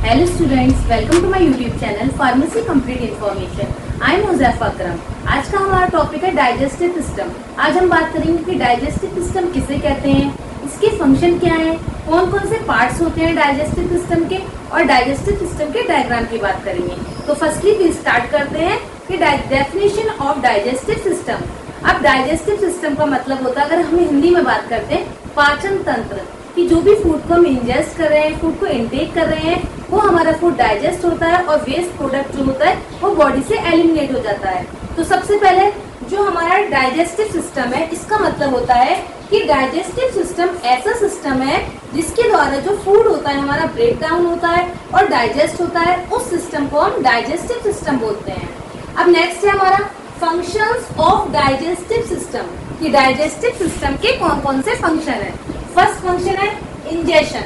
Hello students, welcome to my YouTube channel Pharmacy Complete Information. I am Huzaifa अकरम। आज का हमारा topic है digestive system. आज हम बात करेंगे कि डाइजेस्टिव सिस्टम किसे कहते हैं, इसके फंक्शन क्या है, कौन कौन से पार्ट्स होते हैं डाइजेस्टिव सिस्टम के, और डाइजेस्टिव सिस्टम के डायग्राम की बात करेंगे। तो फर्स्टली भी स्टार्ट करते हैं कि डेफिनेशन ऑफ डाइजेस्टिव सिस्टम। अब डाइजेस्टिव सिस्टम का मतलब होता है, अगर हम हिंदी में बात करते हैं, पाचन तंत्र, कि जो भी फूड को हम इंजेस्ट कर रहे हैं, फूड को इनटेक कर रहे हैं, वो हमारा फूड डाइजेस्ट होता है और वेस्ट प्रोडक्ट जो होता है वो बॉडी से एलिमिनेट हो जाता है। तो सबसे पहले जो हमारा डाइजेस्टिव सिस्टम है, इसका मतलब होता है कि डाइजेस्टिव सिस्टम ऐसा सिस्टम है जिसके द्वारा जो फूड होता है हमारा ब्रेक डाउन होता है और डाइजेस्ट होता है, उस सिस्टम को हम डाइजेस्टिव सिस्टम बोलते हैं। अब नेक्स्ट है हमारा फंक्शंस ऑफ डाइजेस्टिव सिस्टम, कि डाइजेस्टिव सिस्टम के कौन कौन से फंक्शन है। फर्स्ट फंक्शन है इंजेशन।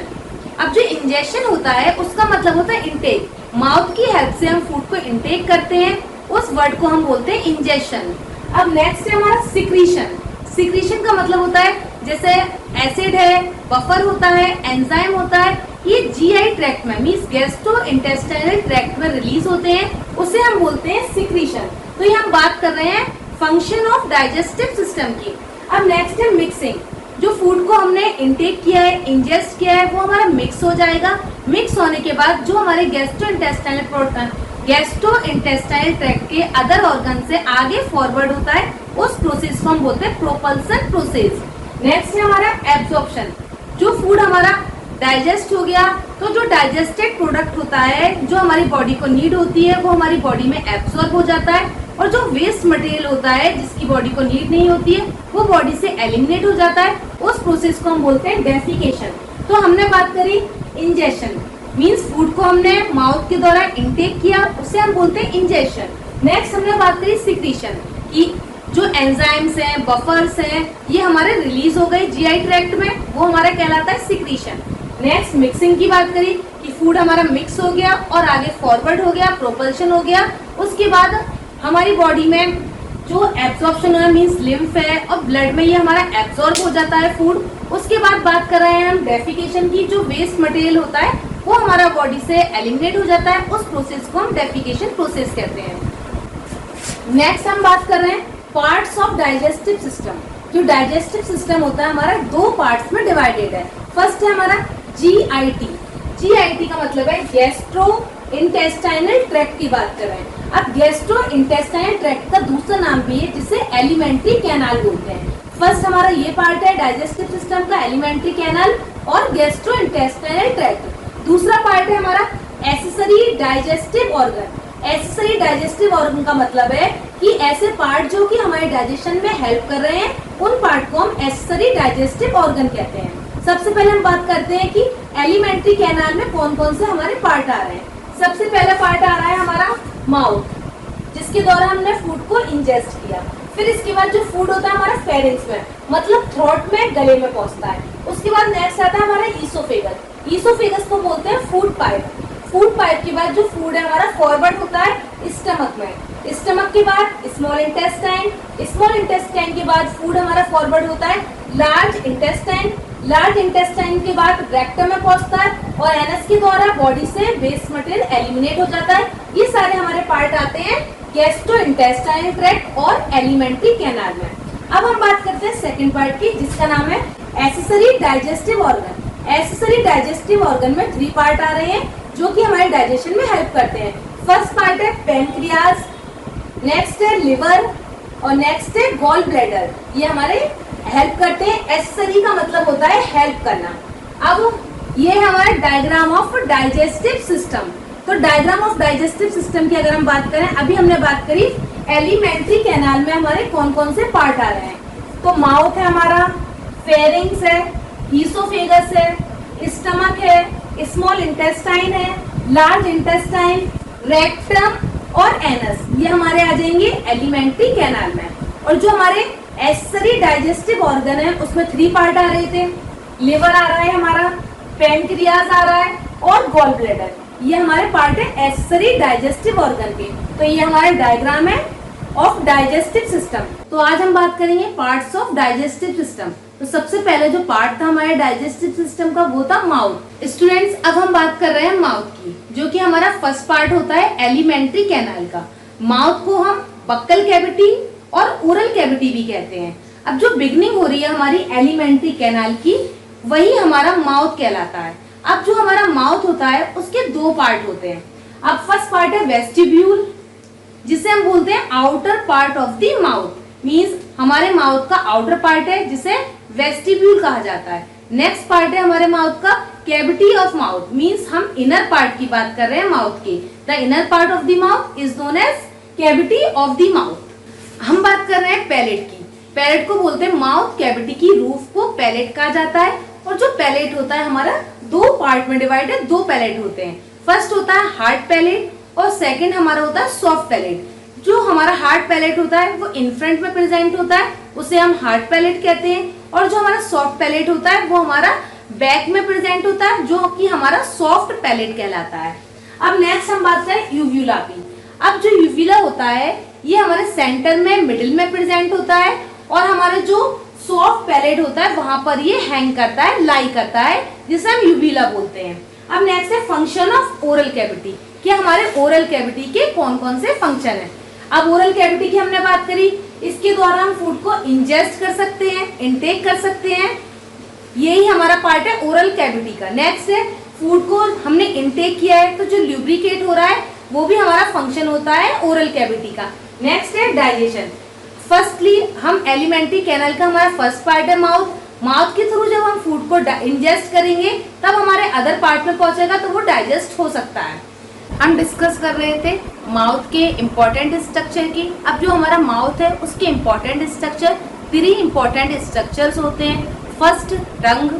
अब जो इंजेशन होता है उसका मतलब होता है इनटेक, माउथ की हेल्प से हम फूड को इनटेक करते हैं, उस वर्ड को हम बोलते हैं इंजेशन। अब नेक्स्ट है हमारा सिक्रीशन। सिक्रीशन का मतलब होता है जैसे एसिड है, बफर होता है, एंजाइम होता है, ये जीआई ट्रैक्ट में मींस गैस्ट्रो इंटेस्टाइनल ट्रैक्ट में रिलीज होते हैं, उसे हम बोलते हैं सिक्रीशन। तो ये हम बात कर रहे हैं फंक्शन ऑफ डाइजेस्टिव सिस्टम की। अब नेक्स्ट है मिक्सिंग। जो फूड को हमने इंटेक किया है, इंजेस्ट किया है, वो हमारा मिक्स हो जाएगा। मिक्स होने के बाद जो हमारे गैस्ट्रो इंटेस्टाइनल ट्रैक्ट के अदर ऑर्गन से आगे फॉरवर्ड होता है, उस प्रोसेस को हम बोलते हैं प्रोपल्सन प्रोसेस। नेक्स्ट है हमारा एब्जॉर्प्शन। जो फूड हमारा डाइजेस्ट हो गया, तो जो डाइजेस्टेड प्रोडक्ट होता है, जो हमारी बॉडी को नीड होती है, वो हमारी बॉडी में एब्सॉर्ब हो जाता है, और जो वेस्ट मटेरियल होता है जिसकी बॉडी को नीड नहीं होती है, वो बॉडी से एलिमिनेट हो जाता है, उस प्रोसेस को हम बोलते हैं डेफिकेशन। तो हमने बात करी इंजेशन, मींस फूड को हमने माउथ के द्वारा इंटेक किया, उसे हम बोलते हैं इंजेशन। नेक्स्ट हमने बात करी सिक्रीशन, कि जो एंजाइम्स हैं, बफर्स हैं, ये हमारे रिलीज हो गए जीआई ट्रैक्ट में, वो हमारा कहलाता है सिक्रीशन। नेक्स्ट मिक्सिंग की बात करी कि फूड हमारा मिक्स हो गया और आगे फॉरवर्ड हो गया, प्रोपल्शन हो गया, उसके बाद हमारी बॉडी में जो एब्जॉर्प्शन है मींस लिम्फ है और ब्लड में ये हमारा एब्जॉर्ब हो जाता है फूड। उसके बाद बात कर रहे हैं हम डेफिकेशन की, जो वेस्ट मटेरियल होता है वो हमारा बॉडी से एलिमिनेट हो जाता है, उस प्रोसेस को हम डेफिकेशन प्रोसेस कहते हैं। नेक्स्ट हम बात कर रहे हैं पार्ट्स ऑफ डाइजेस्टिव सिस्टम। जो डाइजेस्टिव सिस्टम होता है हमारा दो पार्ट्स में डिवाइडेड है। फर्स्ट है हमारा जीआईटी। जीआईटी का मतलब है गैस्ट्रो इंटेस्टाइनल ट्रैक्ट की बात कर रहे हैं। अब गैस्ट्रो इंटेस्टाइनल ट्रैक्ट का दूसरा नाम भी है जिसे एलिमेंट्री कैनाल बोलते हैं। फर्स्ट हमारा ये पार्ट है डाइजेस्टिव सिस्टम का, एलिमेंट्री कैनाल और गैस्ट्रो इंटेस्टाइनल ट्रैक्ट। दूसरा पार्ट है हमारा accessory digestive organ. Accessory digestive organ का मतलब है कि ऐसे पार्ट जो कि हमारे डाइजेशन में हेल्प कर रहे हैं, उन पार्ट को हम एक्सेसरी डाइजेस्टिव ऑर्गन कहते हैं। सबसे पहले हम बात करते हैं कि एलिमेंट्री कैनाल में कौन कौन से हमारे पार्ट आ रहे हैं। सबसे पहला पार्ट आ रहा है हमारा माउथ, जिसके द्वारा हमने फूड को इंजेस्ट किया। फिर इसके बाद जो फूड होता है हमारा फेरिंक्स में, मतलब थ्रोट में, गले में पहुंचता है। उसके बाद नेक्स्ट आता है हमारा ईसोफेगस। ईसोफेगस को बोलते हैं फूड पाइप। फूड पाइप के बाद जो फूड है हमारा फॉरवर्ड होता है स्टमक में। स्टमक के बाद स्मॉल इंटेस्टाइन। स्मॉल इंटेस्टाइन के बाद फूड हमारा फॉरवर्ड होता है लार्ज इंटेस्टाइन। लार्ज इंटेस्टाइन के बाद रेक्टम में पहुंचता है और एनस के द्वारा बॉडी से वेस्ट मटेरियल एलिमिनेट हो जाता है। ये सारे हमारे पार्ट आते हैं गैस्ट्रो इंटेस्टाइनल ट्रैक्ट और एलिमेंट्री कैनाल में। अब हम बात करते हैं सेकंड पार्ट की, जिसका नाम है accessory digestive organ. Accessory digestive organ में 3 पार्ट आ रहे हैं जो कि हमारे डाइजेशन में हेल्प करते हैं। फर्स्ट पार्ट है पैनक्रियाज, नेक्स्ट है लिवर और नेक्स्ट है गॉल ब्लैडर। ये हमारे हेल्प करते हैं। एक्सेसरी का मतलब होता है हेल्प करना। अब ये है हमारा डायग्राम ऑफ डाइजेस्टिव सिस्टम। तो डायग्राम ऑफ डाइजेस्टिव सिस्टम की अगर हम बात करें, अभी हमने बात करी एलिमेंट्री कैनाल में हमारे कौन कौन से पार्ट आ रहे हैं। तो माउथ है हमारा, फेरिंक्स है, ईसोफेगस है, स्टमक है, स्मॉल इंटेस्टाइन है, लार्ज इंटेस्टाइन, रेक्टम और एनस, ये हमारे आ जाएंगे एलिमेंट्री कैनाल में। और जो हमारे एक्सेसरी डाइजेस्टिव ऑर्गन है उसमें 3 पार्ट आ रहे थे। लिवर आ रहा है हमारा, पैनक्रियाज आ रहा है और गॉल ब्लैडर, ये हमारे पार्ट है एक्सेसरी डाइजेस्टिव ऑर्गन के। तो ये हमारा डायग्राम है ऑफ डाइजेस्टिव सिस्टम। तो आज हम बात करेंगे पार्ट्स ऑफ डाइजेस्टिव सिस्टम। तो सबसे पहले जो पार्ट था हमारे डाइजेस्टिव सिस्टम का वो था माउथ। स्टूडेंट्स अब हम बात कर रहे हैं माउथ की। जो कि हमारा फर्स्ट पार्ट होता है एलिमेंट्री कैनाल का। माउथ को हम बक्कल कैविटी और ओरल कैविटी भी कहते हैं। अब जो बिगनिंग हो रही है हमारी एलिमेंट्री कैनाल की, वही हमारा माउथ कहलाता है। अब जो हमारा माउथ होता है उसके दो पार्ट होते हैं। अब फर्स्ट पार्ट है वेस्टिब्यूल, जिसे हम बोलते हैं outer part of the mouth, means हमारे माउथ का आउटर पार्ट है जिसे वेस्टिब्यूल कहा जाता है। नेक्स्ट पार्ट है हमारे माउथ का कैविटी ऑफ माउथ, मींस हम इनर पार्ट की बात कर रहे हैं माउथ की। The inner part of the mouth is known as cavity of the mouth. हम बात कर रहे हैं पैलेट की। पैलेट को बोलते हैं माउथ कैविटी की रूफ को पैलेट कहा जाता है। और जो पैलेट होता है हमारा दो पार्ट में डिवाइड है, दो पैलेट होते हैं। फर्स्ट होता है हार्ड पैलेट और सेकंड हमारा होता है सॉफ्ट पैलेट। जो हमारा हार्ड पैलेट होता है वो इन फ्रंट में प्रेजेंट होता है, उसे हम हार्ड पैलेट कहते हैं। और जो हमारा सॉफ्ट पैलेट होता है वो हमारा बैक में प्रेजेंट होता है, जो कि हमारा सॉफ्ट पैलेट कहलाता है। अब नेक्स्ट हम बात करें यूव्यूला की। अब जो यूव्यूला होता है ये हमारे सेंटर में मिडिल में प्रेजेंट होता है और हमारे जो सॉफ्ट पैलेट होता है वहां पर ये हैंग करता है, लाई करता है, जिसे हम यूव्यूला बोलते हैं। अब नेक्स्ट है फंक्शन ऑफ ओरल कैविटी, कि हमारे ओरल कैविटी के कौन कौन से फंक्शन है। अब ओरल कैविटी की हमने बात करी, इसके द्वारा हम फूड को इंजेस्ट कर सकते हैं, इनटेक कर सकते हैं, यही हमारा पार्ट है ओरल कैविटी का। नेक्स्ट है फूड को हमने इनटेक किया है तो जो ल्यूब्रिकेट हो रहा है वो भी हमारा फंक्शन होता है ओरल कैविटी का। नेक्स्ट है डाइजेशन। फर्स्टली हम एलिमेंट्री कैनाल का हमारा फर्स्ट पार्ट है माउथ। माउथ के थ्रू जब हम फूड को इंजेस्ट करेंगे तब हमारे अदर पार्ट में पहुंचेगा तो वो डाइजेस्ट हो सकता है। हम डिस्कस कर रहे थे माउथ के इम्पोर्टेंट स्ट्रक्चर की। अब जो हमारा माउथ है उसके इम्पोर्टेंट स्ट्रक्चर, 3 इम्पोर्टेंट स्ट्रक्चर्स होते हैं। First tongue,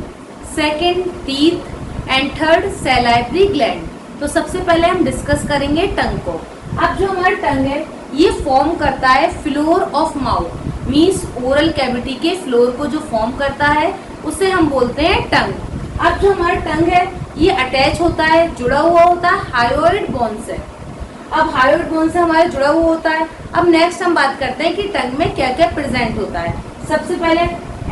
second teeth and third salivary gland. तो सबसे पहले हम डिस्कस करेंगे टंग को। अब जो हमारा टंग है ये फॉर्म करता है floor of mouth, means oral cavity के फ्लोर को जो फॉर्म करता है उसे हम बोलते हैं टंग। अब जो हमारा टंग है ये अटैच होता है, जुड़ा हुआ होता है हायोइड बोन से। अब हायोइड बोन से हमारा जुड़ा हुआ होता है। अब नेक्स्ट हम बात करते हैं कि टंग में क्या क्या प्रेजेंट होता है। सबसे पहले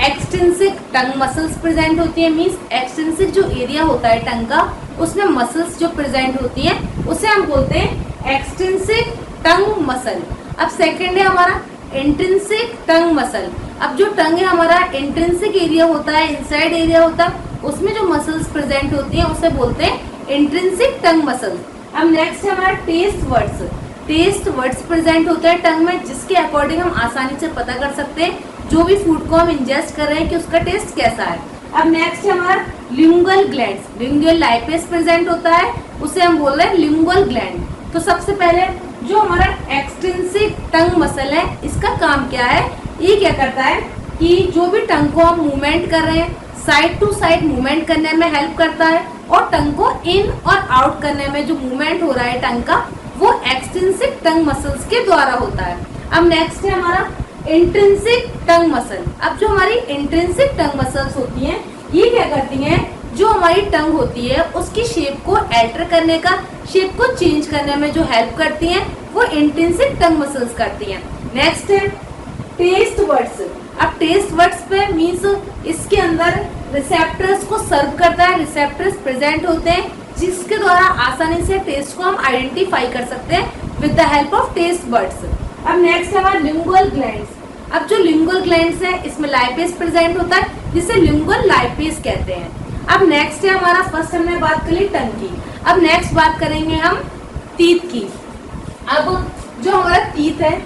एक्सटेंसिक टंग मसल्स प्रेजेंट होती है, मींस एक्सटेंसिक जो एरिया होता है टंग का उसमें मसल्स जो प्रेजेंट होती हैं उसे हम बोलते हैं एक्सटेंसिक टंग मसल। अब सेकंड है हमारा इंट्रिंसिक टंग मसल। अब जो टंग है हमारा इंट्रिंसिक एरिया होता है, इनसाइड एरिया होता है, उसमें जो मसल्स प्रेजेंट होती हैं उसे बोलते हैं इंट्रिंसिक टंग मसल्स। अब नेक्स्ट है हमारा taste buds. Taste buds present होते हैं टंग में, जिसके अकॉर्डिंग हम आसानी से पता कर सकते हैं जो भी फूड को हम इंजेस्ट कर रहे हैं कि उसका टेस्ट कैसा है। अब नेक्स्ट है हमारा lingual glands. Lingual lipase present होता है, उसे हम बोल रहे हैं लिंगुअल ग्लैंड। तो सबसे पहले जो हमारा एक्सटेंसिक टंग मसल है इसका काम क्या है, ये क्या करता है कि जो भी टंग को हम मूवमेंट कर रहे हैं साइड टू साइड मूवमेंट करने में हेल्प करता है, और टंग को इन और आउट करने में जो मूवमेंट हो रहा है टंग का वो एक्सटेंसिक टंग मसल्स के द्वारा होता है। अब नेक्स्ट है हमारा इंट्रिंसिक टंग मसल। अब जो हमारी इंट्रिंसिक टंग मसल्स होती हैं ये क्या करती हैं, जो हमारी टंग होती है उसकी शेप को अल्टर करने का, शेप को चेंज करने में जो हेल्प करती हैं वो इंट्रिंसिक टंग मसल्स करती हैं। नेक्स्ट है टेस्ट वर्ड्स। अब टेस्ट वर्ड्स पे मीन्स इसके अंदर रिसेप्टर्स को सर्व करता है, रिसेप्टर्स प्रेजेंट होते हैं जिसके द्वारा आसानी से टेस्ट को हम आइडेंटिफाई कर सकते हैं with the help of taste buds. अब नेक्स्ट है हमारा लिंगुअल ग्लैंड्स। अब जो लिंगुअल ग्लैंड्स है इसमें लाइपेस प्रेजेंट होता है जिसे लिंगुअल लाइपेस कहते हैं। अब नेक्स्ट है हमारा, फर्स्ट हमने बात कर ली टंग की, अब नेक्स्ट बात करेंगे हम टीथ की। अब जो हमारा टीथ है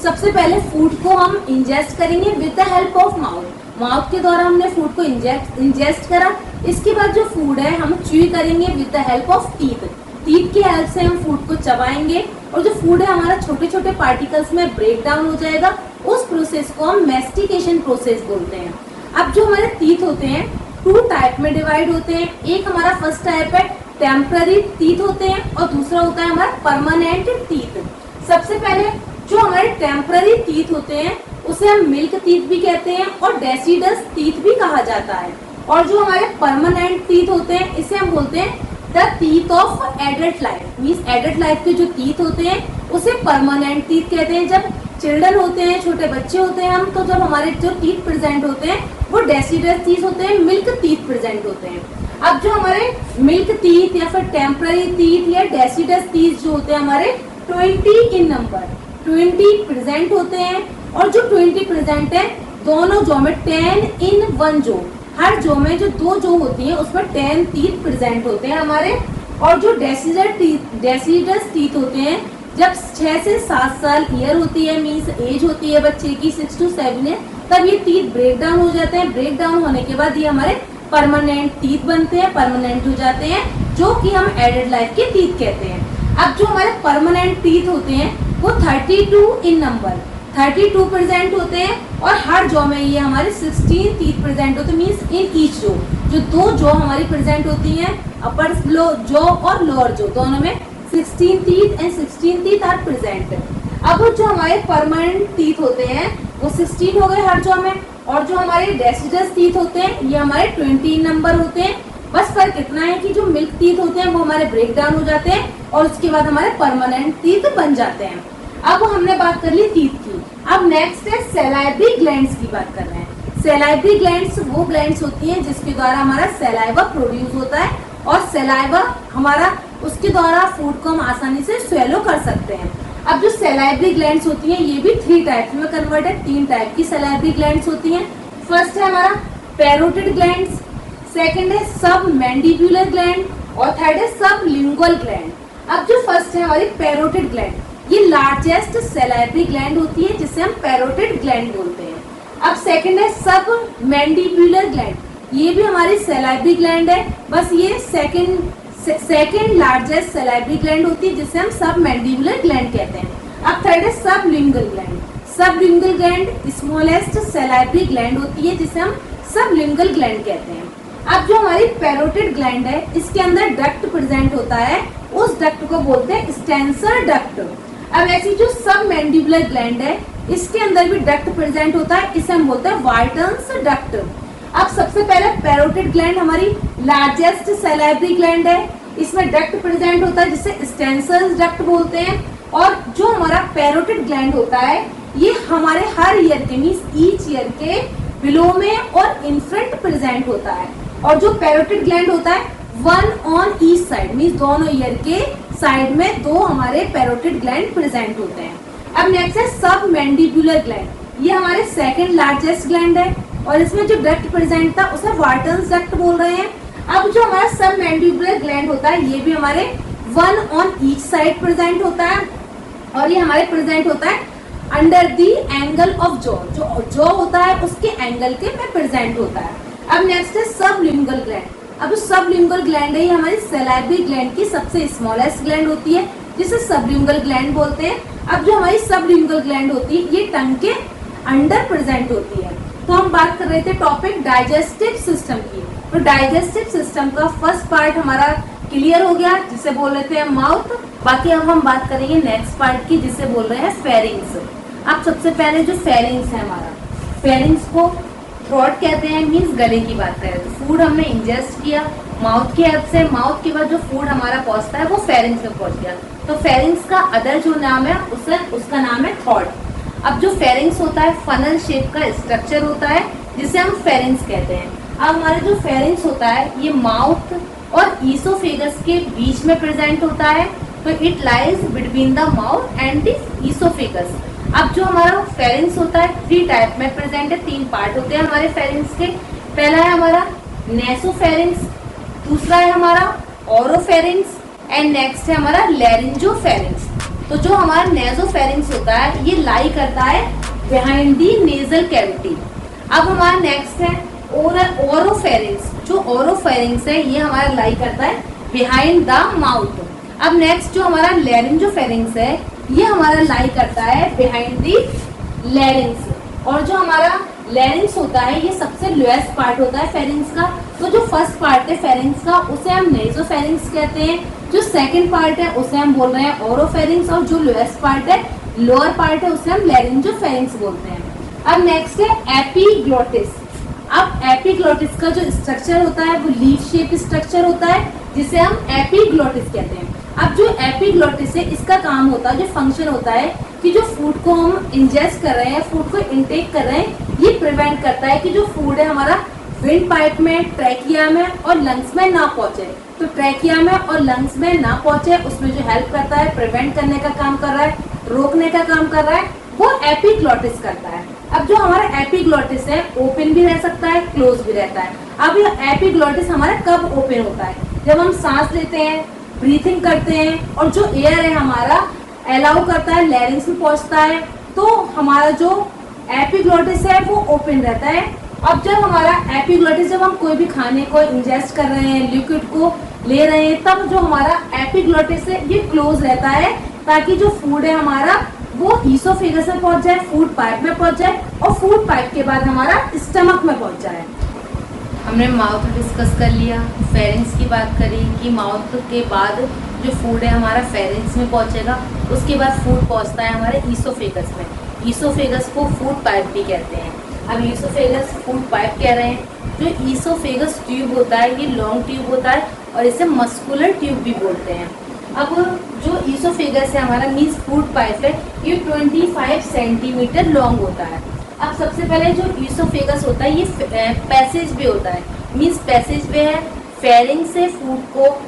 सबसे पहले फूड को हम इंजेस्ट करेंगे with the help of mouth. Mouth के द्वारा हमने फूड को इंजेस्ट करा, इसके बाद जो फूड है हम च्यू करेंगे with the help of teeth. Teeth की हेल्प से हम फूड को चबाएंगे और जो फूड है हमारा छोटे छोटे पार्टिकल्स में ब्रेक डाउन हो जाएगा, उस प्रोसेस को हम मैस्टिकेशन प्रोसेस बोलते हैं। अब जो हमारे टीथ होते हैं 2 टाइप में डिवाइड होते हैं। एक हमारा फर्स्ट टाइप है टेम्पररी टीथ होते हैं और दूसरा होता है हमारा परमानेंट टीथ। सबसे पहले जो हमारे टेम्पररी टीथ होते हैं उसे हम मिल्क टीथ भी कहते हैं और डेसिडस टीथ भी कहा जाता है, और जो हमारे परमानेंट टीथ होते हैं इसे हम बोलते हैं the teeth of adult life. Means adult life के जो टीथ होते हैं उसे परमानेंट टीथ कहते हैं। जब चिल्ड्रन होते हैं, छोटे बच्चे होते हैं हम, तो जब हमारे जो टीथ प्रेजेंट होते हैं वो डेसिडस टीथ होते हैं, मिल्क टीथ प्रेजेंट होते हैं। अब जो हमारे मिल्क टीथ या फिर टेम्पररी टीथ या डेसिडस टीथ जो होते हैं हमारे 20 इन नंबर, 20 प्रेजेंट होते हैं। और जो 20 प्रेजेंट है दोनों जो में 10 इन 1 जो, हर जो में जो 2 जो होती है उसमें 10 टीथ प्रेजेंट होते हैं हमारे। और जो डेसिडस टीथ होते हैं जब 6 से 7 साल ईयर होती है, मीन्स एज होती है बच्चे की 6 to 7 है, तब ये टीथ ब्रेक डाउन हो जाते हैं। ब्रेक डाउन होने के बाद ये हमारे परमानेंट टीथ बनते हैं, परमानेंट हो जाते हैं, जो कि हम एडेड लाइफ के टीथ कहते हैं। अब जो हमारे परमानेंट टीथ होते हैं वो 32 इन नंबर, 32 प्रेजेंट होते हैं। और हर जॉ में ये हमारे 16 टीथ प्रेजेंट होते हैं, मीन्स इन ईच जो, जो 2 जॉ हमारी प्रेजेंट होती हैं, अपर जॉ और लोअर जॉ, दोनों में 16 teeth and 16 teeth are present. अब जो हमारे परमानेंट टीथ होते हैं वो 16 हो गए हर जॉ में, और जो हमारे डेसिडस टीथ होते हैं ये हमारे 20 नंबर होते हैं। बस फर्क इतना है कि जो मिल्क टीथ होते हैं वो हमारे ब्रेक डाउन हो जाते हैं और उसके बाद हमारे परमानेंट टीथ बन जाते हैं। अब हमने बात कर ली टीथ की। अब नेक्स्ट है सैलाइवरी ग्लैंड्स की बात कर रहे हैं। सैलाइवरी ग्लैंड्स वो ग्लैंड्स होती हैं जिसके द्वारा हमारा सैलाइवा प्रोड्यूस होता है, और सैलाइवा हमारा उसके द्वारा फूड को हम आसानी से स्वेलो कर सकते हैं। अब जो सैलाइवरी ग्लैंड्स होती हैं ये भी 3 टाइप में कन्वर्ट है, 3 टाइप की सैलाइवरी ग्लैंड्स होती हैं। फर्स्ट है हमारा पैरोटिड ग्लैंड्स, सेकंड है सब मैंडिबुलर ग्लैंड, और थर्ड है सब लिंगुअल ग्लैंड। अब जो फर्स्ट है हमारी पैरोटिड ग्लैंड, ये लार्जेस्ट सैलाइवरी ग्लैंड होती है जिसे हम पैरोटिड ग्लैंड बोलते हैं। अब सेकंड है सब मैंडिबुलर ग्लैंड, ये भी हमारी सैलाइवरी ग्लैंड है, बस ये सेकंड लार्जेस्ट सैलाइवरी ग्लैंड होती है जिसे हम सब मैंडिबुलर ग्लैंड कहते हैं। अब थर्ड है सब लिंगुअल ग्लैंड, सब lingual gland smallest salivary gland होती है जिसे हम सब लिंगुअल ग्लैंड कहते हैं। अब जो हमारी पैरोटिड ग्लैंड है इसके अंदर डक्ट प्रेजेंट होता है, उस डक्ट को बोलते हैं स्टेंसर डक्ट। अब ऐसी जो सब मैंडिबुलर ग्लैंड है इसके अंदर भी डक्ट प्रेजेंट होता है, इसे हम बोलते हैं वाइटन्स डक्ट। अब सबसे पहले पैरोटिड ग्लैंड हमारी लार्जेस्ट सैलाइवरी ग्लैंड है, इसमें डक्ट प्रेजेंट होता है जिसे स्टेंसर डक्ट बोलते हैं। और जो हमारा पैरोटिड ग्लैंड होता है ये हमारे हर ईयर के मीन्स ईच ईयर के बिलो में और इन फ्रंट प्रेजेंट होता है। और जो पैरोटिड ग्लैंड होता है 1 ऑन ईच साइड, मीन्स दोनों ईयर के साइड में 2 हमारे पैरोटिड ग्लैंड प्रेजेंट होते हैं। अब नेक्स्ट है सब मैंडिबुलर ग्लैंड, ये हमारे सेकंड लार्जेस्ट ग्लैंड है, और इसमें जो डक्ट प्रेजेंट था उसे वार्टन्स डक्ट बोल रहे हैं। अब जो हमारा सब मैंडिबुलर ग्लैंड होता है ये भी हमारे 1 ऑन ईच साइड प्रेजेंट होता है, और ये हमारे प्रेजेंट होता है under the angle of jaw, जो जॉ होता है उसके एंगल के में प्रेजेंट होता है। अब नेक्स्ट है सब लिंगुअल ग्लैंड। अब सब लिंगुअल ग्लैंड है ये हमारी सैलाइवरी ग्लैंड की सबसे स्मॉलेस्ट ग्लैंड होती है जिसे सब लिंगुअल ग्लैंड बोलते हैं। अब जो हमारी सब लिंगुअल ग्लैंड होती है ये टंग के अंडर प्रेजेंट होती है। तो हम बात कर रहे थे टॉपिक डाइजेस्टिव सिस्टम की। तो डाइजेस्टिव सिस्टम का फर्स्ट पार्ट हमारा क्लियर हो गया जिसे बोल रहे थे माउथ। बाकी अब हम बात करेंगे नेक्स्ट पार्ट की जिसे बोल रहे हैं फेरिंग्स। अब सबसे पहले जो फेरिंग्स है हमारा, फेरिंग्स को थ्रोट कहते हैं, मीन्स गले की बात करें तो फूड हमने इंजेस्ट किया माउथ की हेल्प से, माउथ के बाद जो फूड हमारा पहुंचता है वो फेरिंग्स में पहुंच गया, तो फेरिंग्स का अदर जो नाम है उसका नाम है थ्रोट। अब जो फेरिंग्स होता है फनल शेप का स्ट्रक्चर होता है जिसे हम फेरिंग्स कहते हैं। अब हमारा जो फेरिंग्स होता है ये माउथ और ईसोफेगस के बीच में प्रेजेंट होता है, तो it lies between the mouth and the oesophagus. अब जो हमारा फेरिंग्स होता है 3 टाइप में प्रेजेंट है, 3 पार्ट होते हैं हमारे फेरिंग्स के। पहला है हमारा नेसोफेरिंग्स, दूसरा है हमारा ओरोफेरिंग्स एंड नेक्स्ट है हमारा लैरिंजोफेरिंग्स। तो जो हमारा नेसोफेरिंग्स होता है ये लाई करता है बिहाइंड दी नेजल कैविटी। अब हमारा नेक्स्ट है ओरोफेरिंग्स। जो ओरोफेरिंग्स है ये हमारा लाई करता है बिहाइंड द माउथ। अब नेक्स्ट जो हमारा लैरिंजोफेरिंग्स है ये हमारा लाई करता है बिहाइंड दी लैरिंग्स। और जो हमारा लैरिंग्स होता है ये सबसे लोएस्ट पार्ट होता है फेरिंग्स का। तो जो फर्स्ट पार्ट है फेरिंग्स का उसे हम नेसोफेरिंग्स कहते हैं, जो सेकंड पार्ट है उसे हम बोल रहे हैं ओरोफेरिंग्स, और जो लोएस्ट पार्ट है लोअर पार्ट है उसे हम लैरिंजोफेरिंग्स बोलते हैं। अब नेक्स्ट है एपिग्लोटिस। अब एपिग्लोटिस का जो स्ट्रक्चर होता है वो लीफ शेप स्ट्रक्चर होता है जिसे हम एपिग्लोटिस कहते हैं। अब जो एपिग्लोटिस है इसका काम होता है, जो फंक्शन होता है कि जो फूड को हम इंजेस्ट कर रहे हैं, फूड को इनटेक कर रहे हैं, ये प्रिवेंट करता है कि जो फूड है हमारा विंड पाइप में, ट्रैकिया में और लंग्स में ना पहुंचे। तो ट्रैकिया में और लंग्स में ना पहुंचे, उसमें जो हेल्प करता है, प्रिवेंट करने का काम कर रहा है, रोकने का काम कर रहा है, वो एपिग्लॉटिस करता है। अब जो हमारा एपिग्लॉटिस है, ओपन भी रह सकता है, क्लोज भी रहता है। अब ये एपिग्लॉटिस हमारा कब ओपन होता है? जब हम सांस लेते हैं, ब्रीथिंग करते हैं, और जो एयर है हमारा अलाउ करता है, लैरिंग्स में पहुंचता है, तो हमारा जो एपिग्लॉटिस है वो ओपन रहता है। अब जब हमारा एपिग्लॉटिस, जब हम कोई भी खाने को इंजेस्ट कर रहे हैं, लिक्विड को ले रहे हैं, तब जो हमारा एपिग्लॉटिस है ये क्लोज रहता है, ताकि जो फूड है हमारा वो ईसोफेगस में पहुंच जाए, फूड पाइप में पहुंच जाए, और फूड पाइप के बाद हमारा स्टमक में पहुंच जाए। हमने माउथ डिस्कस कर लिया, फेरिंग्स की बात करी कि माउथ के बाद जो फूड है हमारा फेरिंग्स में पहुंचेगा, उसके बाद फूड पहुंचता है हमारे ईसोफेगस में। ईसोफेगस को फूड पाइप भी कहते हैं। अब ईसोफेगस फूड पाइप कह रहे हैं। जो ईसोफेगस ट्यूब होता है ये लॉन्ग ट्यूब होता है और इसे मस्कुलर ट्यूब भी बोलते हैं। अब जो ईसोफेगस है हमारा मीन्स फूड पाइप है, ये 25 सेंटीमीटर लॉन्ग होता है। अब सबसे पहले जो ईसोफेगस होता है ये पैसेज वे होता है, मीन्स पैसेज वे है, फेरिंग से फूड को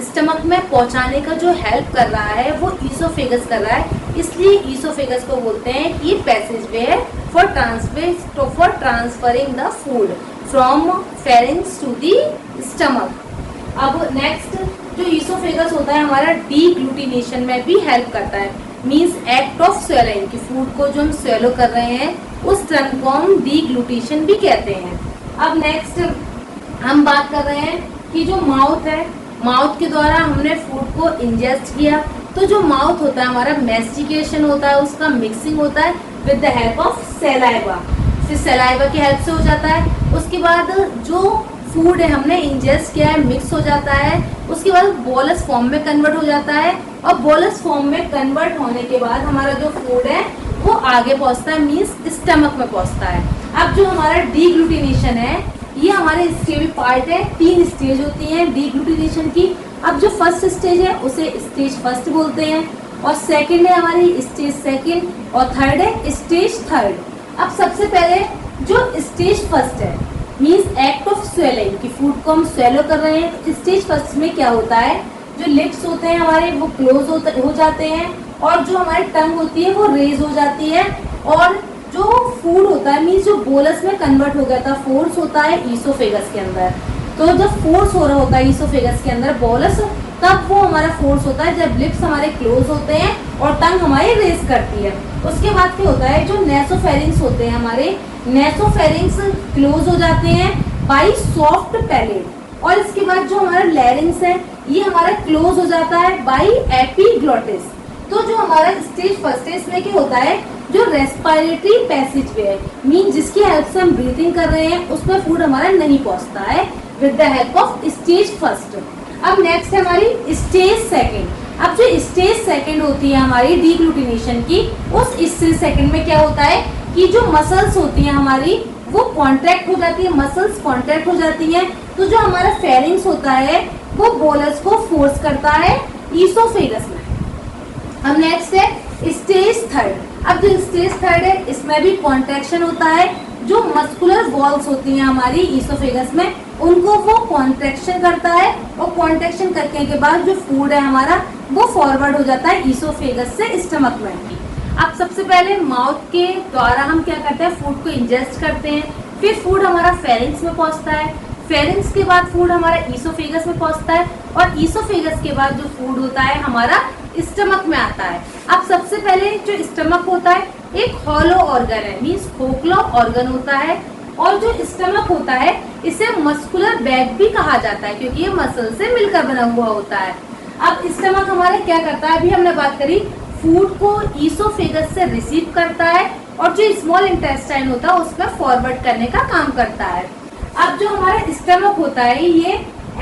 स्टमक में पहुंचाने का जो हेल्प कर रहा है वो ईसोफेगस कर रहा है, इसलिए ईसोफेगस को बोलते हैं कि ये पैसेज वे है for transferring the food from pharynx to the stomach. अब नेक्स्ट जो ईसोफेगस होता है हमारा डीग्लूटिनेशन में भी हेल्प करता है, मीन्स एक्ट ऑफ स्वेलिंग, कि फूड को जो हम स्वेलो कर रहे हैं उस टर्म को हम डीग्लूटेशन भी कहते हैं। अब नेक्स्ट हम बात कर रहे हैं कि जो माउथ है, माउथ के द्वारा हमने फूड को इंजेस्ट किया, तो जो माउथ होता है हमारा मैस्टिकेशन होता है, उसका मिक्सिंग होता है with the help of saliva, फिर सलाइवा की हेल्प से हो जाता है। उसके बाद जो फूड है हमने इंजेस्ट किया है मिक्स हो जाता है, उसके बाद बोलस फॉर्म में कन्वर्ट हो जाता है, और बोलस फॉर्म में कन्वर्ट होने के बाद हमारा जो फूड है वो आगे पहुंचता है, मीन्स स्टमक में पहुंचता है। अब जो हमारा डीग्लूटिनेशन है ये हमारे इसके भी पार्ट है, 3 स्टेज होती हैं डीग्लूटिनेशन की। अब जो फर्स्ट स्टेज है उसे स्टेज फर्स्ट बोलते हैं, और सेकंड है हमारी स्टेज सेकंड, और थर्ड है स्टेज थर्ड। अब सबसे पहले जो स्टेज फर्स्ट है मीन्स एक्ट ऑफ स्वेलिंग, कि फूड को हम स्वेलो कर रहे हैं। स्टेज फर्स्ट में क्या होता है, जो लिप्स होते हैं हमारे वो क्लोज हो जाते हैं, और जो हमारी टंग होती है वो रेज हो जाती है, और जो फूड होता है मीन्स जो बोलस में कन्वर्ट हो गया था, फोर्स होता है ईसोफेगस के अंदर। तो जब फोर्स हो रहा होता है ईसोफेगस के अंदर बोलस, तब वो हमारा फोर्स होता है जब लिप्स हमारे क्लोज होते हैं और टंग हमारी रेज करती है। उसके बाद क्या होता है, जो नेसोफेरिंग्स होते हैं हमारे, नेसोफेरिंग्स क्लोज हो जाते हैं बाई सॉफ्ट पैलेट, और इसके बाद जो हमारा लैरिंग्स है ये हमारा क्लोज हो जाता है बाई एपिग्लॉटिस। तो जो हमारा स्टेज फर्स्ट है इसमें क्या होता है, जो रेस्पिरेटरी पैसेज वे है, मीन जिसकी हेल्प से हम ब्रीथिंग कर रहे हैं उसमें फूड हमारा नहीं पहुंचता है with the help of stage first. अब नेक्स्ट है हमारी स्टेज सेकंड। अब जो स्टेज सेकंड होती है हमारी डीग्लूटिनेशन की, उस स्टेज सेकंड में क्या होता है कि जो मसल्स होती हैं हमारी वो कॉन्ट्रैक्ट हो जाती है, मसल्स कॉन्ट्रैक्ट हो जाती हैं, तो जो हमारा फेरिंग्स होता है वो बोलस को फोर्स करता है ईसोफेगस में। अब नेक्स्ट है स्टेज थर्ड। अब जो स्टेज थर्ड है इसमें भी कॉन्ट्रैक्शन होता है, जो मस्कुलर वॉल्स होती हैं हमारी ईसोफेगस में उनको वो कॉन्ट्रैक्शन करता है, और कॉन्ट्रैक्शन करने के बाद जो फूड है हमारा वो फॉरवर्ड हो जाता है ईसोफेगस से स्टमक में। अब सबसे पहले माउथ के द्वारा हम क्या करते हैं, फूड को इंजेस्ट करते हैं, फिर फूड हमारा फेरिंग्स में पहुंचता है, फेरिंग्स के बाद फूड हमारा ईसोफेगस में पहुंचता है, और ईसोफेगस के बाद जो फूड होता है हमारा स्टमक में आता है। अब सबसे पहले जो स्टमक होता है एक हॉलो ऑर्गन है, मीन्स खोखला ऑर्गन होता है, और जो स्टमक होता है इसे मस्कुलर बैग भी कहा जाता है क्योंकि ये मसल से मिलकर बना हुआ होता है। अब स्टमक हमारा क्या करता है, अभी हमने बात करी फूड को ईसोफेगस से रिसीव करता है, और जो स्मॉल इंटेस्टाइन होता है उसमें फॉरवर्ड करने का काम करता है। अब जो हमारा स्टमक होता है ये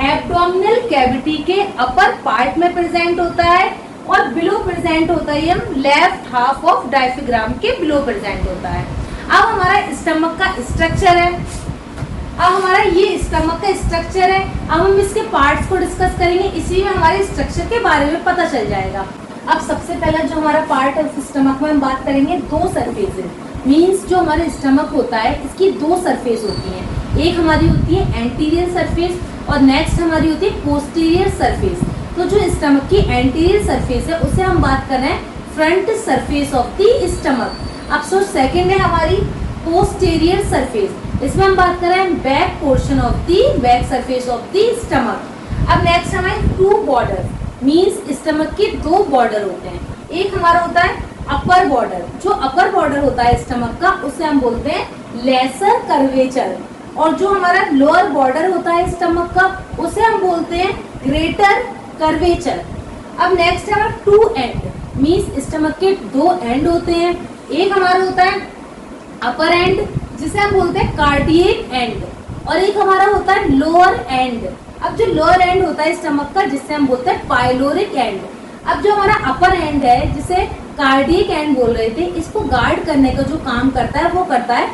एब्डोमिनल कैविटी के अपर पार्ट में प्रेजेंट होता है, और बिलो प्रेजेंट होता है लेफ्ट हाफ ऑफ डायफ्राम के बिलो प्रेजेंट होता है। अब हमारा स्टमक का स्ट्रक्चर है, अब हमारा ये स्टमक का स्ट्रक्चर है। अब हम इसके पार्ट्स को डिस्कस करेंगे, इसी में हमारे स्ट्रक्चर के बारे में पता चल जाएगा। अब सबसे पहला जो हमारा पार्ट है उस स्टमक में हम बात करेंगे 2 सरफेस, मीन्स जो हमारे स्टमक होता है इसकी 2 सरफेस होती हैं, एक हमारी होती है एंटीरियर सरफेस और नेक्स्ट हमारी होती है पोस्टीरियर सरफेस। तो जो स्टमक की एंटीरियर सरफेस है उसे हम बात कर रहे हैं front surface of the stomach. अब सो सेकेंड है हमारी पोस्टीरियर सरफेस, इसमें हम बात कर रहे हैं back portion of the back surface of the stomach. अब नेक्स्ट हमारे टू बॉर्डर मीन्स स्टमक के दो बॉर्डर होते हैं। एक हमारा होता है अपर बॉर्डर, जो अपर बॉर्डर होता है स्टमक का उसे हम बोलते हैं लेसर कर्वेचर, और जो हमारा लोअर बॉर्डर होता है स्टमक का उसे हम बोलते हैं ग्रेटर कर्वेचर। अब नेक्स्ट है हमारा टू एंड मीन्स स्टमक के दो एंड होते हैं। एक हमारा होता है अपर एंड जिसे हम बोलते हैं कार्डियक एंड, और एक हमारा होता है लोअर एंड। अब जो लोअर एंड होता है स्टमक का जिसे हम बोलते हैं पाइलोरिक एंड। अब जो हमारा अपर एंड है जिसे कार्डियक एंड बोल रहे थे, इसको गार्ड करने का जो काम करता है वो करता है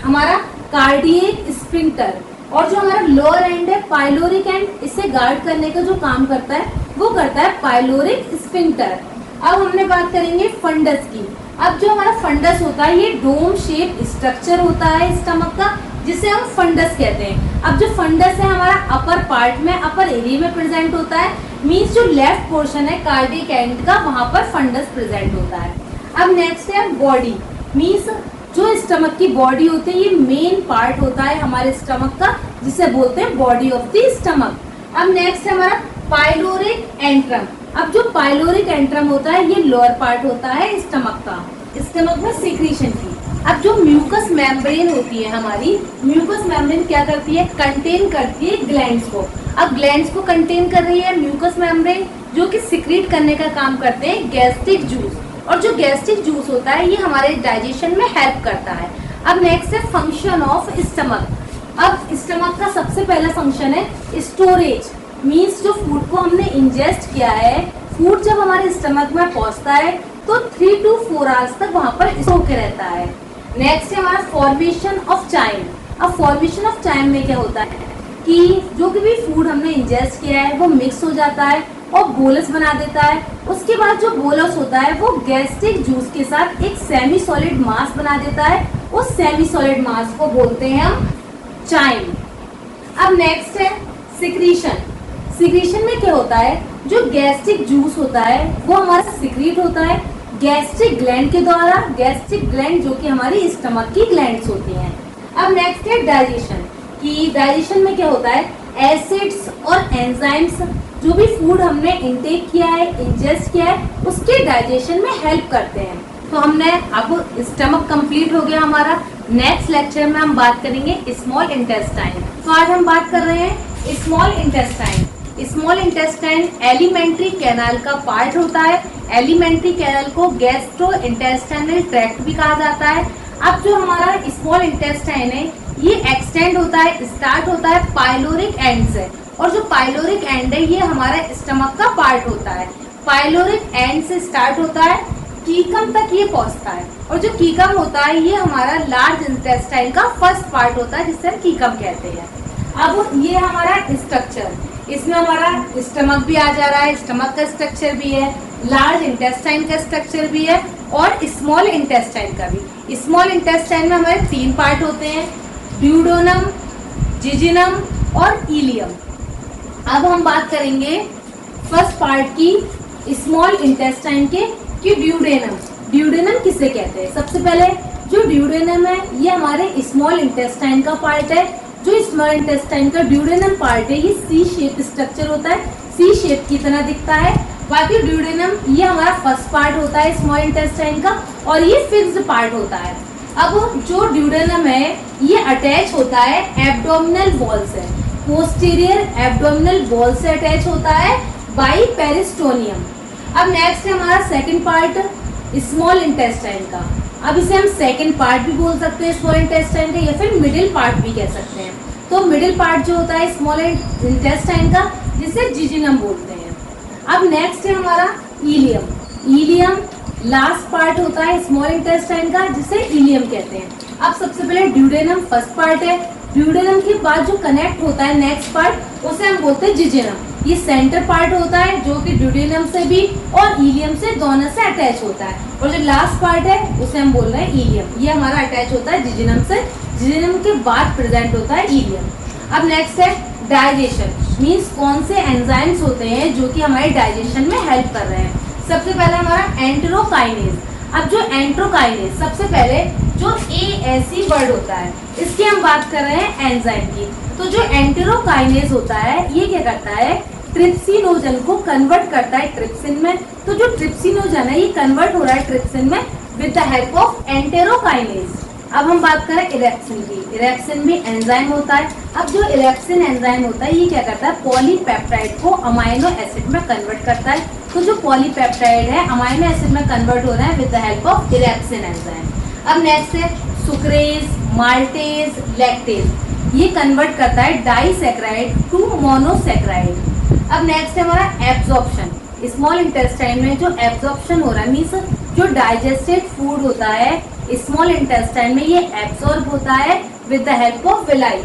हमारा कार्डियक स्फिंक्टर, और जो हमारा लोअर एंड है पाइलोरिक एंड, इसे गार्ड करने का जो काम करता है वो करता है पाइलोरिक स्फिंक्टर। अब हमने बात करेंगे फंडस की। अब जो हमारा फंडस होता है ये डोम शेप स्ट्रक्चर होता है स्टमक का जिसे हम फंडस कहते हैं। अब जो फंडस है हमारा अपर पार्ट में अपर एरिया में प्रेजेंट होता है, मीन्स जो लेफ्ट पोर्शन है कार्डियक एंड का वहां पर फंडस प्रेजेंट होता है। अब नेक्स्ट है बॉडी मीन्स जो स्टमक की बॉडी होती है ये मेन पार्ट होता है हमारे स्टमक का जिसे बोलते हैं बॉडी ऑफ द स्टमक। अब नेक्स्ट है हमारा पाइलोरिक एंट्रम। अब जो पाइलोरिक एंट्रम होता है ये लोअर पार्ट होता है स्टमक का, स्टमक में सीक्रेशन की। अब जो म्यूकस मेम्ब्रेन होती है हमारी, म्यूकस मेम्ब्रेन क्या करती है, कंटेन करती है ग्लैंड्स को। अब ग्लैंड्स को कंटेन कर रही है म्यूकस मेम्ब्रेन जो कि सिक्रीट करने का काम करते हैं गैस्ट्रिक जूस, और जो गैस्ट्रिक जूस होता है ये हमारे डाइजेशन में हेल्प करता है। अब नेक्स्ट है फंक्शन ऑफ स्टमक। अब स्टमक का सबसे पहला फंक्शन है स्टोरेज मीन्स जो फूड को हमने इंजेस्ट किया है, फूड जब हमारे स्टमक में पहुंचता है तो 3 to 4 आवर्स तक वहां पर स्टोर के रहता है। नेक्स्ट है हमारा फॉर्मेशन ऑफ चाइम। अब फॉर्मेशन ऑफ चाइम में क्या होता है कि जो भी फूड हमने इंजेस्ट किया है वो मिक्स हो जाता है और बोलस बना देता है। उसके बाद जो बोलस होता है वो गैस्ट्रिक जूस के साथ एक सेमी सॉलिड मास बना देता है, उस सेमी सॉलिड मास को बोलते हैं हम चाइम। अब नेक्स्ट है सिक्रीशन। सिक्रीशन में क्या होता है, जो गैस्ट्रिक जूस होता है वो हमारा सिक्रीट होता है गैस्ट्रिक ग्लैंड के द्वारा, गैस्ट्रिक ग्लैंड जो कि हमारी स्टमक की ग्लैंड्स होती हैं। अब नेक्स्ट है डाइजेशन कि डाइजेशन में क्या होता है, एसिड्स और एंजाइम्स जो भी फूड हमने इंटेक किया है, इंजेस्ट किया है, उसके डाइजेशन में हेल्प करते हैं। तो हमने अब स्टमक कंप्लीट हो गया हमारा। नेक्स्ट लेक्चर में हम बात करेंगे स्मॉल इंटेस्टाइन। तो आज हम बात कर रहे हैं small intestine. Small intestine alimentary canal का पार्ट होता है। एलिमेंट्री कैनाल को गैस्ट्रो इंटेस्टाइनल ट्रैक्ट भी कहा जाता है। अब जो हमारा स्मॉल इंटेस्टाइन है ये एक्सटेंड होता है, स्टार्ट होता है पाइलोरिक एंड से, और जो पाइलोरिक एंड है ये हमारा स्टमक का पार्ट होता है। पाइलोरिक एंड से स्टार्ट होता है, कीकम तक ये पहुंचता है, और जो कीकम होता है ये हमारा लार्ज इंटेस्टाइन का फर्स्ट पार्ट होता है जिसे हम कीकम कहते हैं। अब ये हमारा स्ट्रक्चर, इसमें हमारा स्टमक भी आ जा रहा है, स्टमक का स्ट्रक्चर भी है, लार्ज इंटेस्टाइन का स्ट्रक्चर भी है और स्मॉल इंटेस्टाइन का भी। स्मॉल इंटेस्टाइन में हमारे 3 पार्ट होते हैं, ड्यूडेनम, जिजिनम और इलियम। अब हम बात करेंगे फर्स्ट पार्ट की स्मॉल इंटेस्टाइन के कि ड्यूडेनम। ड्यूडेनम किसे कहते हैं, सबसे पहले जो ड्यूडेनम है ये हमारे स्मॉल इंटेस्टाइन का पार्ट है। जो स्मॉल इंटेस्टाइन का ड्यूडेनम पार्ट है ये सी शेप स्ट्रक्चर होता है, सी शेप की तरह दिखता है। बाकी ड्यूडेनम ये हमारा फर्स्ट पार्ट होता है स्मॉल इंटेस्टाइन का, और ये फिक्स्ड पार्ट होता है। अब जो ड्यूडेनम है ये अटैच होता है एब्डोमिनल वॉल से, पोस्टीरियर एब्डोमिनल वॉल से अटैच होता है बाई पेरिस्टोनियम। अब नेक्स्ट है हमारा सेकंड पार्ट स्मॉल इंटेस्टाइन का। अब इसे हम सेकंड पार्ट भी बोल सकते हैं स्मॉल इंटेस्टाइन का, या फिर मिडिल पार्ट भी कह सकते हैं। तो मिडिल पार्ट जो होता है स्मॉल इंटेस्टाइन का जिसे जिजिनम बोलते हैं। अब नेक्स्ट है हमारा इलियम। इलियम लास्ट पार्ट होता है स्मॉल इंटेस्टाइन का जिसे इलियम कहते हैं। अब सबसे पहले ड्यूडेनम फर्स्ट पार्ट है, ड्यूडेनम के बाद जो कनेक्ट होता है नेक्स्ट पार्ट उसे हम बोलते हैं जिजिनम। ये सेंटर पार्ट होता है जो कि ड्यूडेनम से भी और इलियम से दोनों से अटैच होता है, और जो लास्ट पार्ट है उसे हम बोल रहे हैं इलियम, ये हमारा अटैच होता है जिजिनम से जिनके बाद प्रेजेंट होता है इलियम। अब नेक्स्ट है डाइजेशन, मीन्स कौन से एंजाइम्स होते हैं जो कि हमारे डाइजेशन में हेल्प कर रहे हैं। सबसे पहले हमारा एंटेरोकाइनेज। अब जो एंटेरोकाइनेज, सबसे पहले जो ASE वर्ड होता है इसकी हम बात कर रहे हैं एंजाइम की। तो जो एंटेरोकाइनेज होता है ये क्या करता है, ट्रिप्सिनोजन को कन्वर्ट करता है ट्रिप्सिन में। तो जो ट्रिप्सिनोजन है ये कन्वर्ट हो रहा है ट्रिप्सिन में with the help of enterokinase. अब हम बात करें इरेप्सिन की। इरेप्सिन भी एंजाइम होता है। अब जो इरेप्सिन एंजाइम होता है ये क्या करता है, पॉलीपेप्टाइड को अमाइनो एसिड में कन्वर्ट करता है। तो जो पॉलीपेप्टाइड है अमाइनो एसिड में कन्वर्ट हो रहा है with the help of erepsin enzyme. अब नेक्स्ट है सुक्रेज, माल्टेज, लैक्टेज, ये कन्वर्ट करता है डाइसैकेराइड टू मोनोसैकेराइड। अब नेक्स्ट है हमारा एब्जॉर्प्शन। स्मॉल इंटेस्टाइन में जो एब्जॉर्प्शन हो रहा है, मीन्स जो डाइजेस्टेड फूड होता है स्मॉल इंटेस्टाइन में ये एब्सॉर्ब होता है with the help of villi.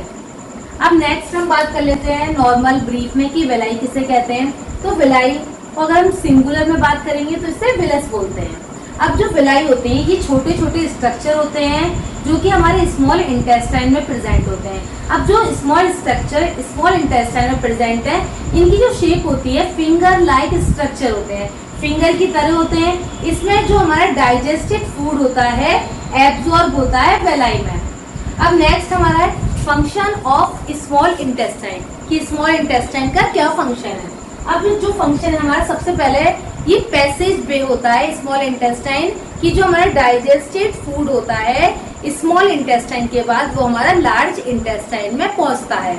अब नेक्स्ट हम बात कर लेते हैं नॉर्मल ब्रीफ में कि विलाई किसे कहते हैं। तो विलाई को अगर हम सिंगुलर में बात करेंगे तो इसे विलस बोलते हैं। अब जो विलाई होते हैं ये छोटे छोटे स्ट्रक्चर होते हैं जो कि हमारे स्मॉल इंटेस्टाइन में प्रेजेंट होते हैं। अब जो स्मॉल स्ट्रक्चर स्मॉल इंटेस्टाइन में प्रेजेंट है इनकी जो शेप होती है फिंगर लाइक स्ट्रक्चर होते हैं, फिंगर की तरह होते हैं। इसमें जो हमारा डाइजेस्टेड फूड होता है एब्जॉर्ब होता है वेलाई में। अब नेक्स्ट हमारा है फंक्शन ऑफ स्मॉल इंटेस्टाइन कि स्मॉल इंटेस्टाइन का क्या फंक्शन है। अब जो फंक्शन है हमारा, सबसे पहले ये पैसेज वे होता है स्मॉल इंटेस्टाइन की, जो हमारा डाइजेस्टेड फूड होता है स्मॉल इंटेस्टाइन के बाद वो हमारा लार्ज इंटेस्टाइन में पहुंचता है।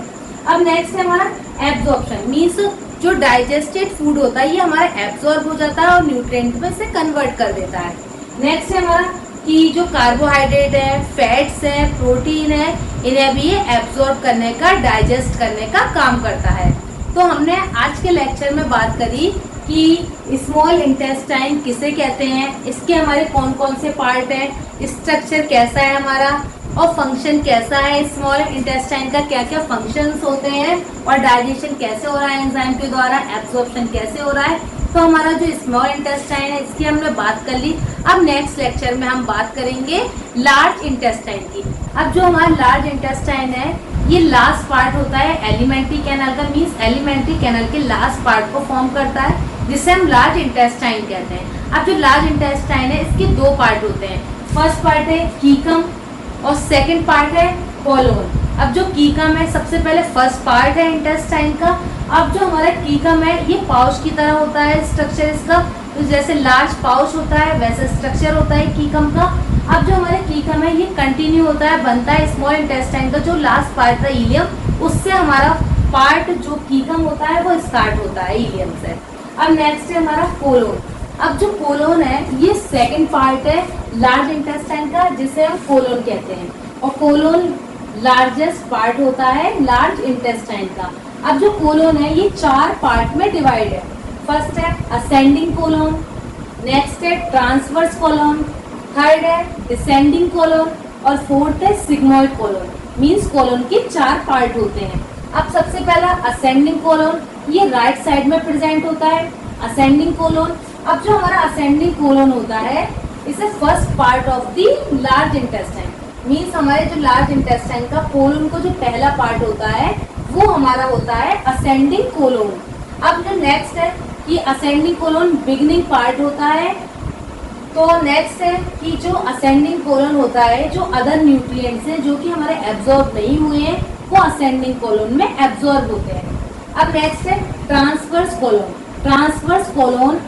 अब नेक्स्ट है हमारा एब्जॉर्प्शन, मीन्स जो डाइजेस्टेड फूड होता है ये हमारा एब्जॉर्ब हो जाता है और न्यूट्रिएंट में से कन्वर्ट कर देता है। नेक्स्ट है हमारा कि जो कार्बोहाइड्रेट है, फैट्स है, प्रोटीन है, इन्हें भी ये एब्जॉर्ब करने का, डाइजेस्ट करने का काम करता है। तो हमने आज के लेक्चर में बात करी कि स्मॉल इंटेस्टाइन किसे कहते हैं, इसके हमारे कौन कौन से पार्ट हैं, स्ट्रक्चर कैसा है हमारा और फंक्शन कैसा है, स्मॉल इंटेस्टाइन का क्या क्या फंक्शंस होते हैं और डाइजेशन कैसे हो रहा है एंजाइम के द्वारा, एब्जॉर्प्शन कैसे हो रहा है। तो हमारा जो स्मॉल इंटेस्टाइन है इसकी हमने बात कर ली। अब नेक्स्ट लेक्चर में हम बात करेंगे लार्ज इंटेस्टाइन की। अब जो हमारा लार्ज इंटेस्टाइन है ये लास्ट पार्ट होता है एलिमेंट्री कैनल का, मीन्स एलिमेंट्री कैनल के लास्ट पार्ट को फॉर्म करता है जिसे हम लार्ज इंटेस्टाइन कहते हैं। अब जो लार्ज इंटेस्टाइन है इसके दो पार्ट होते हैं, फर्स्ट पार्ट है कीकम और सेकंड पार्ट है कोलोन। अब जो कीकम है सबसे पहले फर्स्ट पार्ट है इंटेस्टाइन का। अब जो हमारा कीकम है ये पाउच की तरह होता है स्ट्रक्चर इसका, तो जैसे लार्ज पाउच होता है वैसे स्ट्रक्चर होता है कीकम का। अब जो हमारे कीकम है ये कंटिन्यू होता है, बनता है स्मॉल इंटेस्टाइन का जो लास्ट पार्ट था इलियम, उससे हमारा पार्ट जो कीकम होता है वो स्टार्ट होता है इलियम से। अब नेक्स्ट है हमारा कोलोन। अब जो कोलोन है ये सेकंड पार्ट है लार्ज इंटेस्टाइन का जिसे हम कोलोन कहते हैं, और कोलोन लार्जेस्ट पार्ट होता है लार्ज इंटेस्टाइन का। अब जो कोलोन है ये चार पार्ट में डिवाइड है। फर्स्ट है असेंडिंग कोलोन, नेक्स्ट है ट्रांसवर्स कोलोन, थर्ड है डिसेंडिंग कोलोन और फोर्थ है सिग्मोइड कोलोन। मींस कोलोन के चार पार्ट होते हैं। अब सबसे पहला असेंडिंग कोलोन, ये राइट साइड में प्रेजेंट होता है असेंडिंग कोलोन। अब जो हमारा असेंडिंग कोलोन होता है इसे first part of the large intestine, means हमारे जो लार्ज इंटेस्टाइन का कोलोन को जो पहला पार्ट होता है वो हमारा होता है असेंडिंग कोलोन। अब जो नेक्स्ट है कि असेंडिंग कोलोन बिगिनिंग पार्ट होता है। तो नेक्स्ट है कि जो असेंडिंग कोलोन होता है जो अदर न्यूट्रिएंट्स हैं जो कि हमारे एब्जॉर्ब नहीं हुए हैं वो असेंडिंग कोलोन में एब्जॉर्ब होते हैं। अब नेक्स्ट है ट्रांसवर्स कोलोन। ट्रांसवर्स कोलोन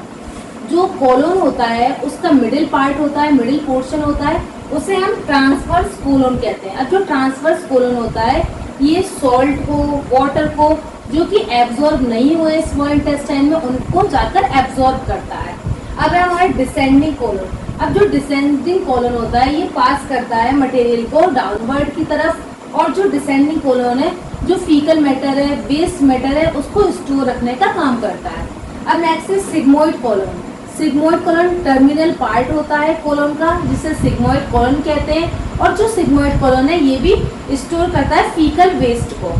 जो कोलोन होता है उसका मिडिल पार्ट होता है, मिडिल पोर्शन होता है, उसे हम ट्रांसवर्स कोलोन कहते हैं। अब जो ट्रांसवर्स कोलोन होता है ये सॉल्ट को, वाटर को जो कि एब्जॉर्ब नहीं हुए स्मॉल इंटेस्टाइन में उनको जाकर एब्जॉर्ब करता है। अब है हमारा डिसेंडिंग कोलोन। अब जो डिसेंडिंग कोलोन होता है ये पास करता है मटेरियल को डाउनवर्ड की तरफ, और जो डिसेंडिंग कोलोन है जो फीकल मैटर है, वेस्ट मैटर है, उसको स्टोर रखने का काम करता है। अब नेक्स्ट है sigmoid colon. Sigmoid colon terminal part होता है कोलोन का जिसे सिग्मोइड कोलोन कहते हैं, और जो सिग्मोइड कोलोन है ये भी स्टोर करता है फीकल वेस्ट को।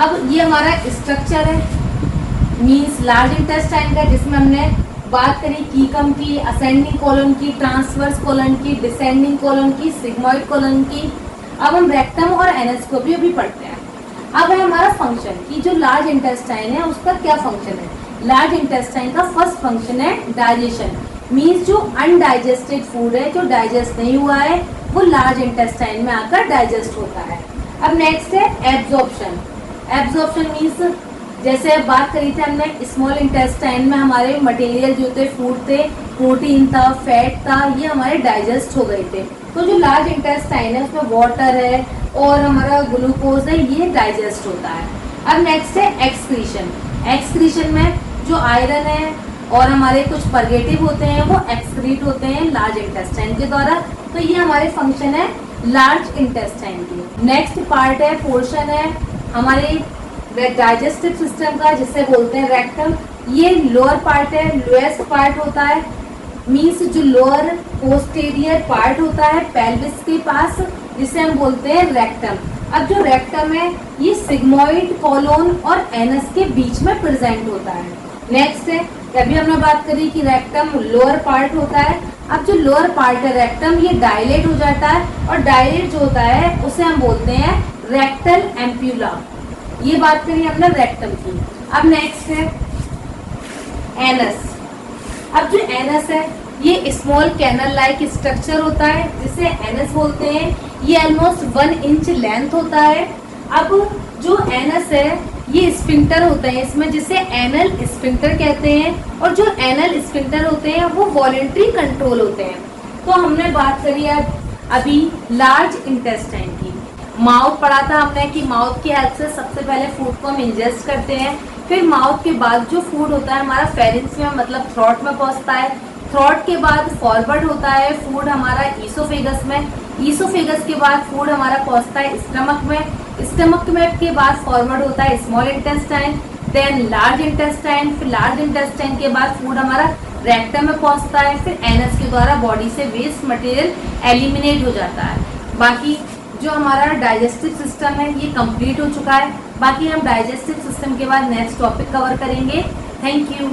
अब ये हमारा स्ट्रक्चर है मीन्स लार्ज इंटेस्टाइन का, जिसमें हमने बात करी कीकम की, असेंडिंग कोलोन की, ट्रांसवर्स कोलोन की, डिसेंडिंग कोलोन की, सिग्मोइड कोलोन की। अब हम रेक्टम और एनस को भी अभी पढ़ते हैं। अब है हमारा फंक्शन कि जो लार्ज इंटेस्टाइन है उसका क्या फंक्शन है। लार्ज इंटेस्टाइन का फर्स्ट फंक्शन है डाइजेशन, मीन्स जो अनडाइजेस्टेड फूड है, जो डाइजेस्ट नहीं हुआ है, वो लार्ज इंटेस्टाइन में आकर डाइजेस्ट होता है। अब नेक्स्ट है एब्जॉर्प्शन। एब्जॉर्प्शन मीन्स जैसे अब बात करी थी हमने स्मॉल इंटेस्टाइन में हमारे मटेरियल जो थे, फूड थे, प्रोटीन था, फैट था, ये हमारे डाइजेस्ट हो गए थे। तो जो लार्ज इंटेस्टाइन है उसमें वाटर है और हमारा ग्लूकोज है, ये डाइजेस्ट होता है। अब नेक्स्ट है एक्सक्रीशन। एक्सक्रीशन में जो आयरन है और हमारे कुछ परगेटिव होते हैं वो एक्सक्रीट होते हैं लार्ज इंटेस्टाइन के द्वारा। तो ये हमारे फंक्शन है लार्ज इंटेस्टाइन की। नेक्स्ट पार्ट है, पोर्शन है हमारे डाइजेस्टिव सिस्टम का, जिसे बोलते हैं रेक्टम। ये लोअर पार्ट है, लोएस्ट पार्ट होता है, मीन्स जो लोअर पोस्टीरियर पार्ट होता है पेल्विस के पास, जिसे हम बोलते हैं रेक्टम। अब जो रेक्टम है ये सिग्मोइड कॉलोन और एनस के बीच में प्रेजेंट होता है। नेक्स्ट है, अभी हमने बात करी कि रेक्टम लोअर पार्ट होता है। अब जो लोअर पार्ट है रेक्टम, ये डायलेट हो जाता है और डायलेट जो होता है उसे हम बोलते हैं रेक्टल एम्प्यूला। ये बात करी हमने रेक्टम की। अब नेक्स्ट है एनस। अब जो एनस है ये स्मॉल कैनल लाइक स्ट्रक्चर होता है जिसे एनस बोलते हैं। ये ऑलमोस्ट 1 इंच लेंथ होता है। अब जो एनस है ये स्फिंक्टर होता है इसमें, जिसे एनल स्फिंक्टर कहते हैं। और जो एनल स्फिंक्टर होते हैं वो वॉलेंट्री कंट्रोल होते हैं। तो हमने बात करी है अभी लार्ज इंटेस्टाइन की। माउथ पढ़ा था हमने कि माउथ की हेल्प से सबसे पहले फूड को हम इंजेस्ट करते हैं, फिर माउथ के बाद जो फूड होता है हमारा फेरिंक्स में, मतलब थ्रोट में पहुंचता है। थ्रोट के बाद फॉरवर्ड होता है फूड हमारा ईसोफेगस में। ईसोफेगस के बाद फूड हमारा पहुंचता है स्टमक में। स्टमक में के बाद फॉरवर्ड होता है small intestine, then large intestine. फिर लार्ज इंटेस्टाइन के बाद फूड हमारा रेक्टम में पहुंचता है। फिर एनस के द्वारा बॉडी से वेस्ट मटेरियल एलिमिनेट हो जाता है। बाकी जो हमारा डाइजेस्टिव सिस्टम है ये कंप्लीट हो चुका है। बाकी हम डाइजेस्टिव सिस्टम के बाद नेक्स्ट टॉपिक कवर करेंगे। Thank you.